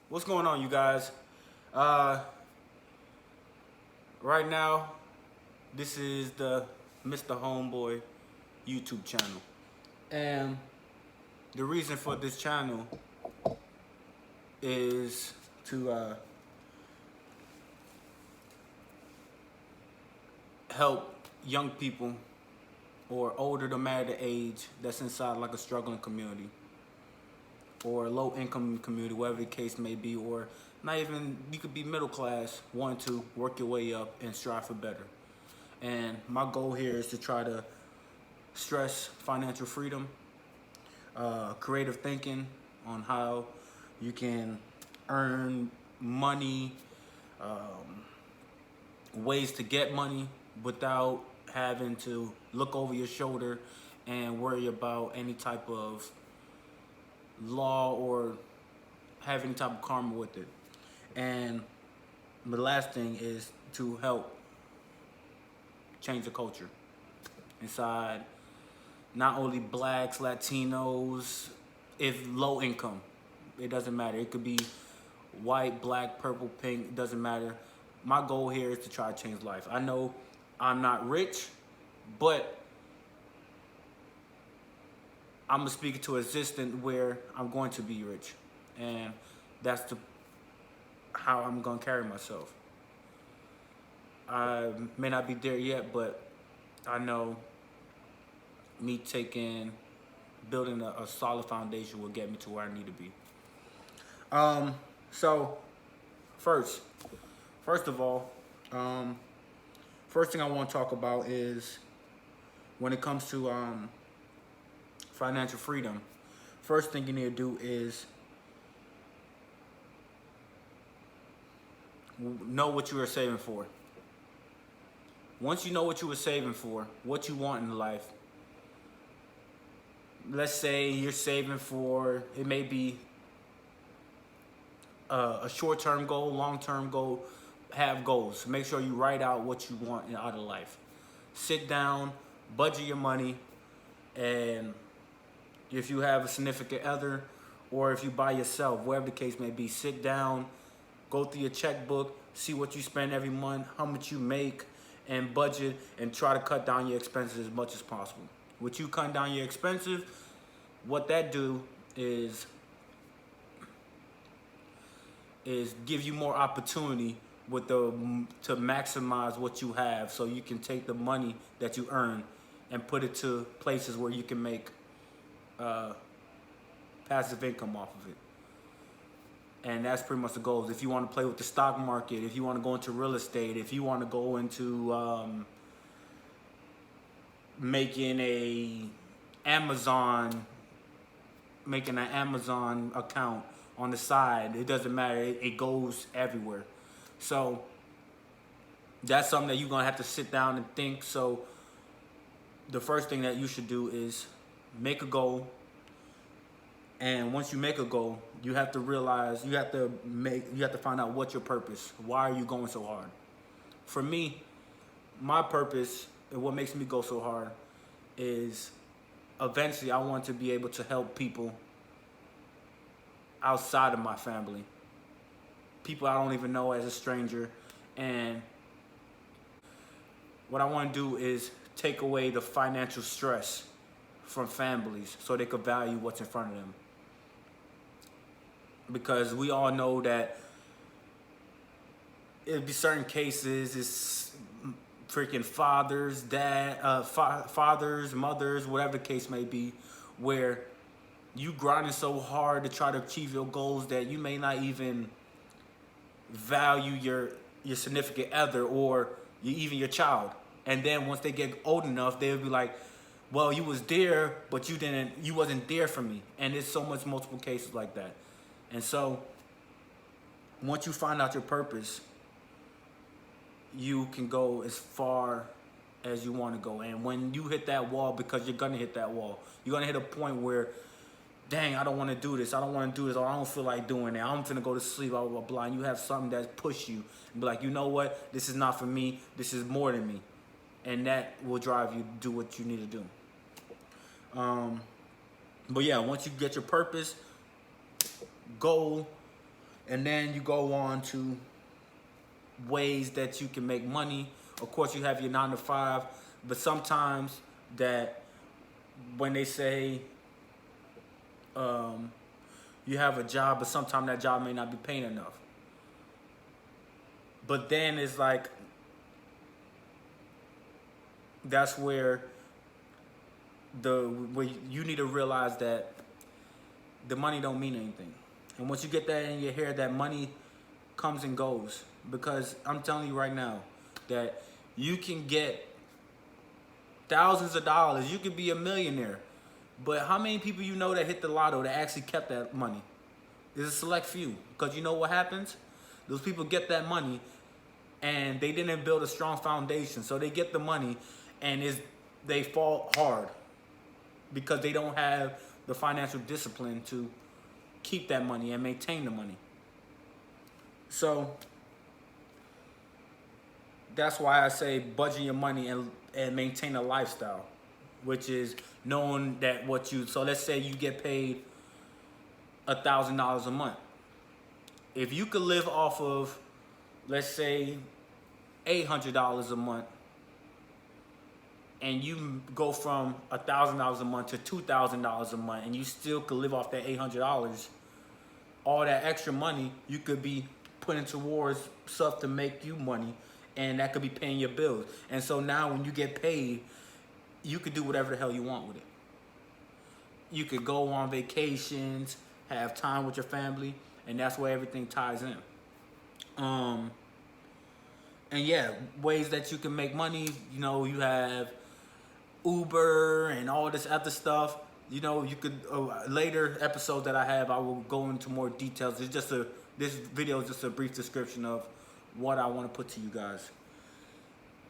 What's going on, you guys? Right now, this is the Mr Homeboy YouTube channel. And the reason for this channel is to help young people or older, no matter the age, that's inside like a struggling community or a low income community, whatever the case may be, or not even, you could be middle class, want to work your way up and strive for better. And my goal here is to try to stress financial freedom, creative thinking on how you can earn money, ways to get money without having to look over your shoulder and worry about any type of law or have any type of karma with it. And the last thing is to help change the culture inside not only blacks, Latinos, if low income, it doesn't matter. It could be white, black, purple, pink, it doesn't matter. My goal here is to try to change life. I know I'm not rich, but I'm speaking to existence where I'm going to be rich, and that's how I'm gonna carry myself. I may not be there yet, but I know me building a solid foundation will get me to where I need to be. So first of all, first thing I want to talk about is when it comes to financial freedom. First thing you need to do is know what you are saving for. Once you know what you are saving for, what you want in life, let's say you're saving for, it may be a short-term goal, long-term goal, have goals. Make sure you write out what you want out of life. Sit down, budget your money, and if you have a significant other or if you by yourself, whatever the case may be, sit down, go through your checkbook, see what you spend every month, how much you make, and budget, and try to cut down your expenses as much as possible. With you cutting down your expenses, what that do is give you more opportunity to maximize what you have, so you can take the money that you earn and put it to places where you can make passive income off of it. And that's pretty much the goal. If you want to play with the stock market, if you want to go into real estate, if you want to go into making an Amazon account on the side, it doesn't matter. It goes everywhere. So that's something that you're going to have to sit down and think. So the first thing that you should do is make a goal. And once you make a goal, you have to realize, you have to find out what's your purpose. Why are you going so hard? For me, my purpose and what makes me go so hard is eventually I want to be able to help people outside of my family. People I don't even know as a stranger. And what I want to do is take away the financial stress from families so they could value what's in front of them. Because we all know that it'd be certain cases, it's freaking fathers, mothers, whatever the case may be, where you grinding so hard to try to achieve your goals that you may not even value your significant other or even your child. And then once they get old enough, they'll be like, well, you was there, but you wasn't there for me. And there's so much multiple cases like that. And so once you find out your purpose, you can go as far as you want to go. And when you hit that wall, because you're going to hit that wall, you're going to hit a point where, dang, I don't want to do this. I don't want to do this. Or I don't feel like doing it. I'm going to go to sleep, blah, blah, blah, blah. And you have something that push you. And be like, you know what? This is not for me. This is more than me. And that will drive you to do what you need to do. But yeah, once you get your purpose, goal, and then you go on to ways that you can make money. Of course, you have your 9 to 5, but sometimes that when they say you have a job, but sometimes that job may not be paying enough. But then it's like that's where you need to realize that the money don't mean anything. And once you get that in your head, that money comes and goes. Because I'm telling you right now that you can get thousands of dollars. You could be a millionaire. But how many people you know that hit the lotto that actually kept that money? There's a select few. Because you know what happens? Those people get that money and they didn't build a strong foundation. So they get the money and they fall hard because they don't have the financial discipline to keep that money and maintain the money. So that's why I say budget your money and maintain a lifestyle, which is knowing that so let's say you get paid $1,000 a month. If you could live off of, let's say, $800 a month, and you go from $1,000 a month to $2,000 a month, and you still could live off that $800, all that extra money you could be putting towards stuff to make you money, and that could be paying your bills. And so now when you get paid, you could do whatever the hell you want with it. You could go on vacations, have time with your family, and that's where everything ties in. And yeah, ways that you can make money, you have Uber and all this other stuff. You could later episodes that I have, I will go into more details. This video is just a brief description of what I want to put to you guys.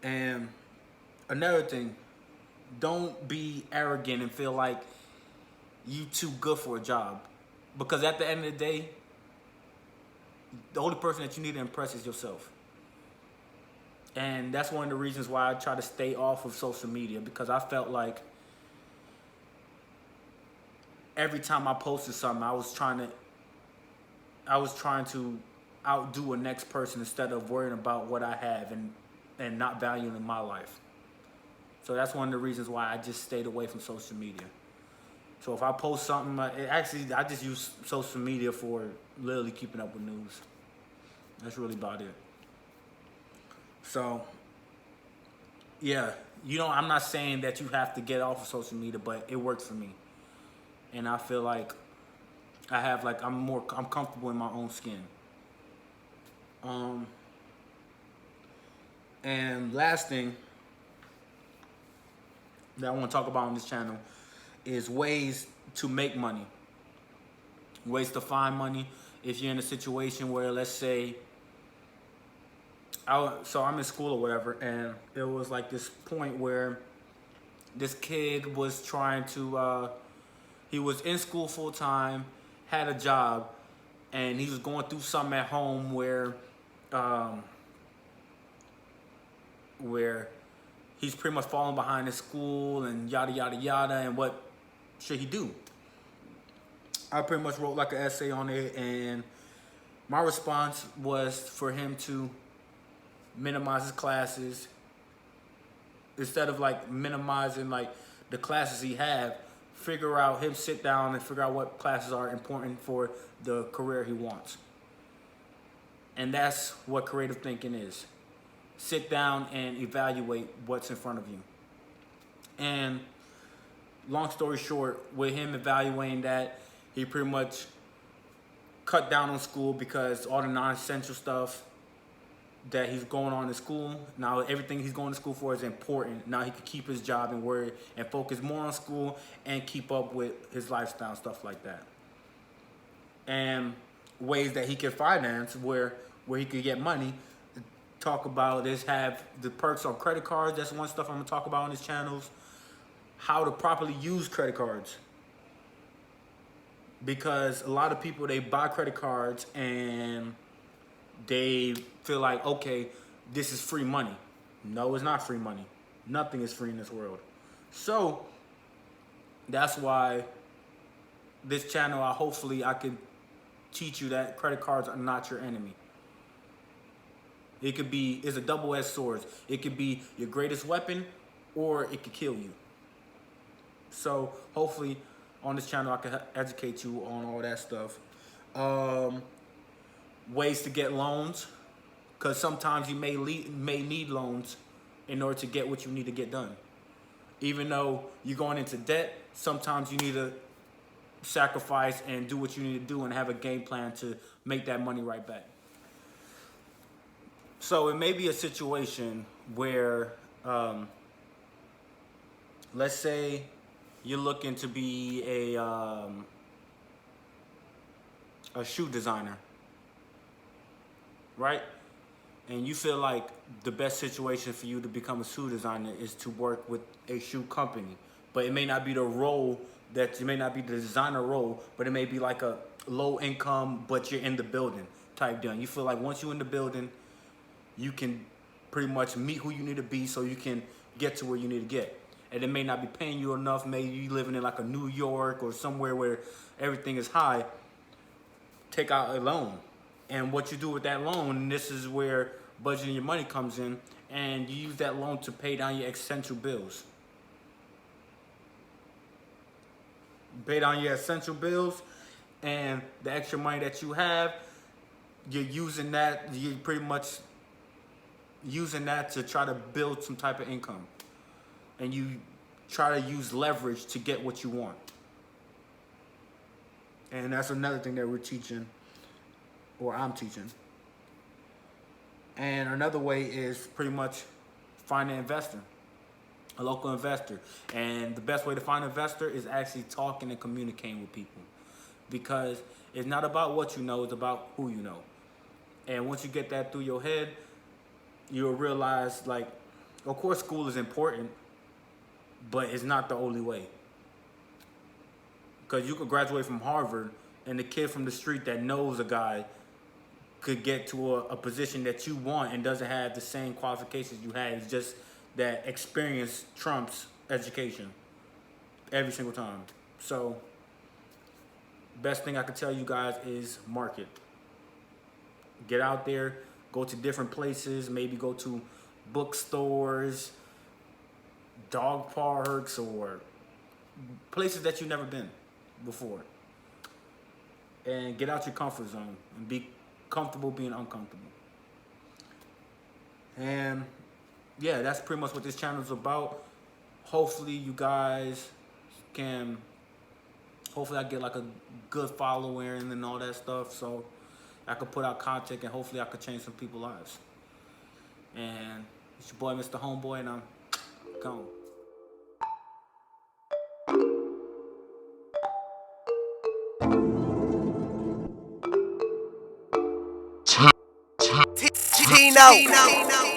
And another thing, don't be arrogant and feel like you too good for a job, because at the end of the day, the only person that you need to impress is yourself. And that's one of the reasons why I try to stay off of social media, because I felt like every time I posted something, I was trying to outdo a next person instead of worrying about what I have and not valuing my life. So that's one of the reasons why I just stayed away from social media. So if I post something, I just use social media for literally keeping up with news. That's really about it. So, yeah, I'm not saying that you have to get off of social media, but it works for me. And I feel like I'm comfortable in my own skin. And last thing that I want to talk about on this channel is ways to make money. Ways to find money. If you're in a situation where, let's say, I'm in school or whatever, and it was like this point where this kid was trying to, he was in school full time, had a job, and he was going through something at home where he's pretty much falling behind in school and yada, yada, yada, and what should he do? I pretty much wrote like an essay on it, and my response was for him to minimize his classes. Instead of like minimizing like the classes he have, sit down and figure out what classes are important for the career he wants. And that's what creative thinking is. Sit down and evaluate what's in front of you. And long story short, with him evaluating that, he pretty much cut down on school because all the non-essential stuff that he's going on in school, now everything he's going to school for is important. Now he can keep his job and worry and focus more on school and keep up with his lifestyle, stuff like that. And ways that he can finance where he could get money. Talk about this, have the perks on credit cards. That's one stuff I'm gonna talk about on his channels. How to properly use credit cards. Because a lot of people, they buy credit cards and they feel like, okay, this is free money. No, it's not free money. Nothing is free in this world. So That's why this channel, hopefully I can teach you that credit cards are not your enemy. It's a double-edged sword. It could be your greatest weapon, or it could kill you. So hopefully on this channel I can educate you on all that stuff. Ways to get loans, because sometimes you may need loans in order to get what you need to get done. Even though you're going into debt, sometimes you need to sacrifice and do what you need to do and have a game plan to make that money right back. So it may be a situation where, let's say you're looking to be a shoe designer, right? And you feel like the best situation for you to become a shoe designer is to work with a shoe company. But it may not be the role it may not be the designer role, but it may be like a low income, but you're in the building type deal. You feel like once you're in the building, you can pretty much meet who you need to be so you can get to where you need to get. And it may not be paying you enough. Maybe you living in like a New York or somewhere where everything is high. Take out a loan. And what you do with that loan, and this is where budgeting your money comes in, and you use that loan to pay down your essential bills. Pay down your essential bills, and the extra money that you have, you're pretty much using that to try to build some type of income. And you try to use leverage to get what you want. And that's another thing that we're teaching, or I'm teaching. And another way is pretty much find an investor, a local investor. And the best way to find an investor is actually talking and communicating with people. Because it's not about what you know, it's about who you know. And once you get that through your head, you'll realize, like, of course school is important, but it's not the only way. Because you could graduate from Harvard, and the kid from the street that knows a guy could get to a position that you want and doesn't have the same qualifications you had. It's just that experience trumps education every single time. So best thing I can tell you guys is market. Get out there, go to different places, maybe go to bookstores, dog parks, or places that you've never been before. And get out your comfort zone and be comfortable being uncomfortable. And yeah, that's pretty much what this channel is about. Hopefully you guys can, hopefully I get like a good following and all that stuff, so I could put out content and hopefully I could change some people's lives. And it's your boy Mr Homeboy, and I'm gone. Tino.